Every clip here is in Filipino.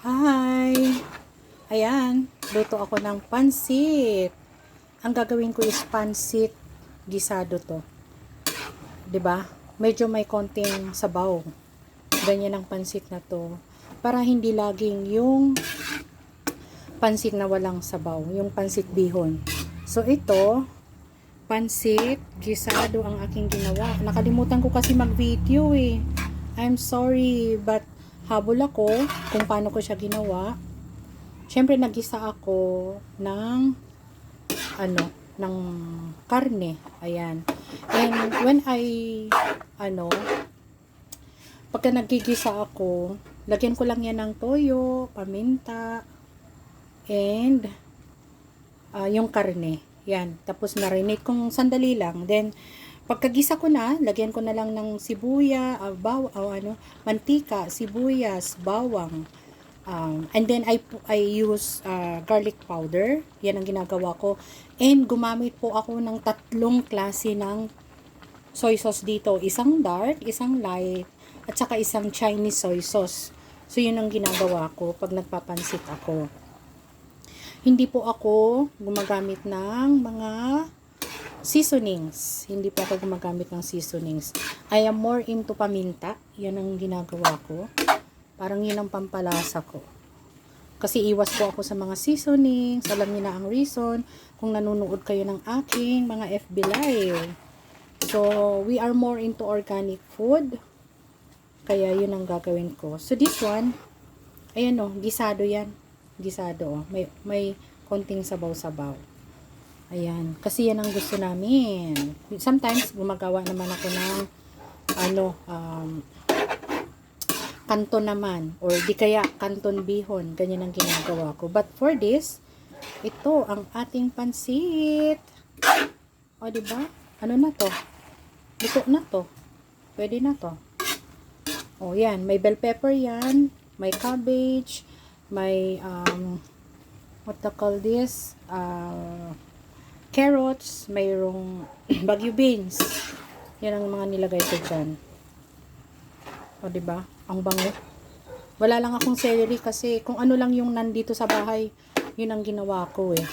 Hi! Ayan, luto ako ng pansit. Ang gagawin ko is pansit gisado to. 'Di ba? Medyo may konting sabaw. Ganyan ang pansit na to. Para hindi laging yung pansit na walang sabaw, yung pansit bihon. So ito, pansit gisado ang aking ginawa. Nakalimutan ko kasi mag-video eh. I'm sorry, but habol ako kung paano ko siya ginawa. Siyempre, nagisa ako ng ng karne. Ayan. And when pagka nagigisa ako, lagyan ko lang yan ng toyo, paminta, and yung karne. Yan. Tapos marinate kong sandali lang. Then, pagkagisa ko na, lagyan ko na lang ng sibuya, mantika, sibuyas, bawang. And then I use garlic powder. Yan ang ginagawa ko. And gumamit po ako ng 3 klase ng soy sauce dito. Isang dark, isang light, at saka isang Chinese soy sauce. So yun ang ginagawa ko pag nagpapansit ako. Hindi po ako gumagamit ng mga seasonings. Hindi po ako gumagamit ng seasonings. I am more into paminta. Yan ang ginagawa ko. Parang yun ang pampalasa ko. Kasi iwas po ako sa mga seasonings. Alam niyo na ang reason kung nanonood kayo ng aking mga FB Live. So, we are more into organic food. Kaya yun ang gagawin ko. So, this one, ayan o, gisado yan. Gisado o. May konting sabaw-sabaw. Ayan. Kasi yan ang gusto namin. Sometimes, gumagawa naman ako ng kanton naman, or di kaya kanton bihon, ganyan ang ginagawa ko. But for this, ito ang ating pansit. O, diba? Ano na to? Luto na to. Pwede na to. O, yan. May bell pepper yan. May cabbage. May, what to call this? Carrots. Mayroong bagyo beans. Yan ang mga nilagay ko dyan. O, diba? Ang bango. Wala lang akong celery kasi kung ano lang yung nandito sa bahay, yun ang ginawa ko eh.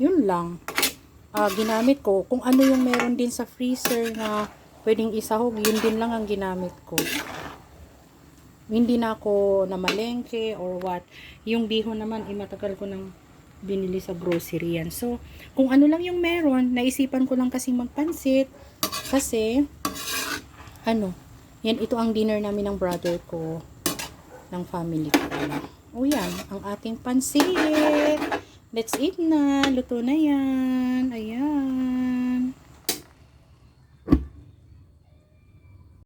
Yun lang. Ginamit ko. Kung ano yung meron din sa freezer na pwedeng isahog, yun din lang ang ginamit ko. Hindi na ako namalengke or what. Yung bihon naman, matagal ko nang binili sa grocery yan. So, kung ano lang yung meron, naisipan ko lang kasi magpansit. Kasi, yan, ito ang dinner namin ng brother ko, ng family ko. O yan, ang ating pansit. Let's eat na. Luto na yan. Ayan.